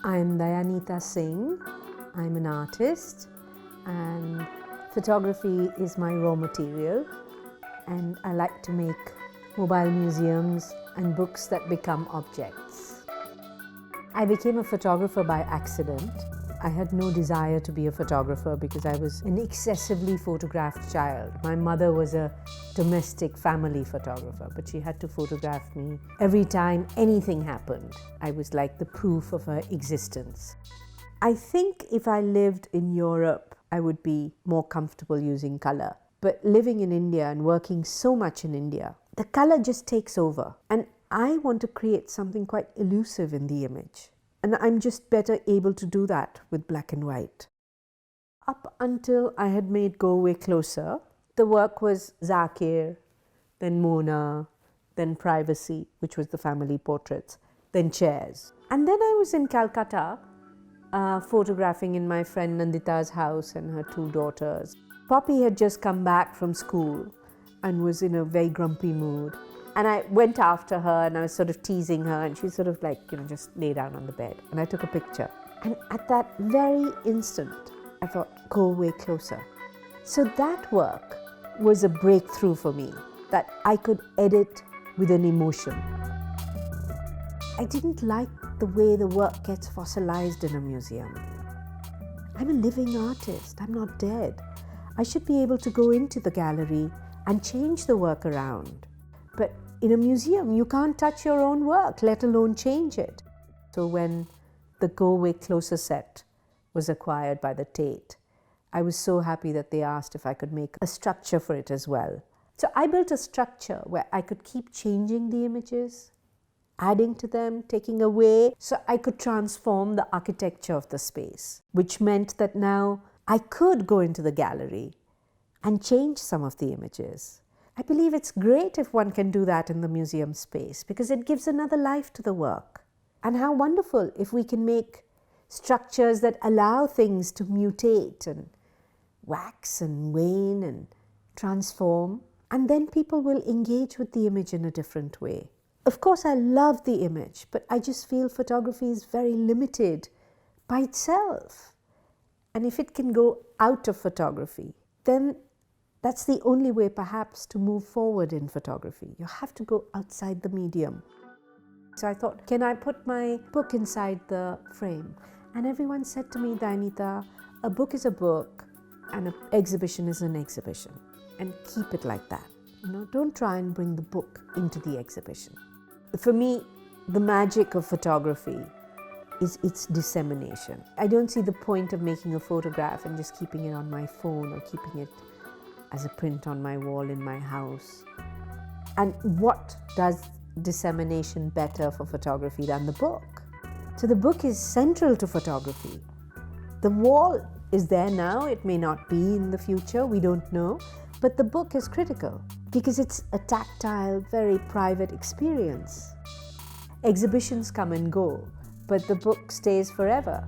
I'm Dayanita Singh. I'm an artist and photography is my raw material, and I like to make mobile museums and books that become objects. I became a photographer by accident. I had no desire to be a photographer because I was an excessively photographed child. My mother was a domestic family photographer, but she had to photograph me every time anything happened. I was like the proof of her existence. I think if I lived in Europe, I would be more comfortable using color. But living in India and working so much in India, the color just takes over. And I want to create something quite elusive in the image. And I'm just better able to do that with black and white. Up until I had made Go Away Closer, the work was Zakir, then Mona, then Privacy, which was the family portraits, then Chairs. And then I was in Calcutta, photographing in my friend Nandita's house and her two daughters. Poppy had just come back from school and was in a very grumpy mood. And I went after her and I was sort of teasing her, and she sort of like, just lay down on the bed. And I took a picture. And at that very instant, I thought, Go Away Closer. So that work was a breakthrough for me, that I could edit with an emotion. I didn't like the way the work gets fossilized in a museum. I'm a living artist. I'm not dead. I should be able to go into the gallery and change the work around. But in a museum, you can't touch your own work, let alone change it. So when the Go Away Closer set was acquired by the Tate, I was so happy that they asked if I could make a structure for it as well. So I built a structure where I could keep changing the images, adding to them, taking away, so I could transform the architecture of the space, which meant that now I could go into the gallery and change some of the images. I believe it's great if one can do that in the museum space because it gives another life to the work. And how wonderful if we can make structures that allow things to mutate and wax and wane and transform, and then people will engage with the image in a different way. Of course, I love the image, but I just feel photography is very limited by itself. And if it can go out of photography, then that's the only way perhaps to move forward in photography. You have to go outside the medium. So I thought, can I put my book inside the frame? And everyone said to me, Dayanita, a book is a book and an exhibition is an exhibition. And keep it like that. Don't try and bring the book into the exhibition. For me, the magic of photography is its dissemination. I don't see the point of making a photograph and just keeping it on my phone or keeping it as a print on my wall in my house. And what does dissemination better for photography than the book? So the book is central to photography. The wall is there now, it may not be in the future, we don't know, but the book is critical because it's a tactile, very private experience. Exhibitions come and go, but the book stays forever.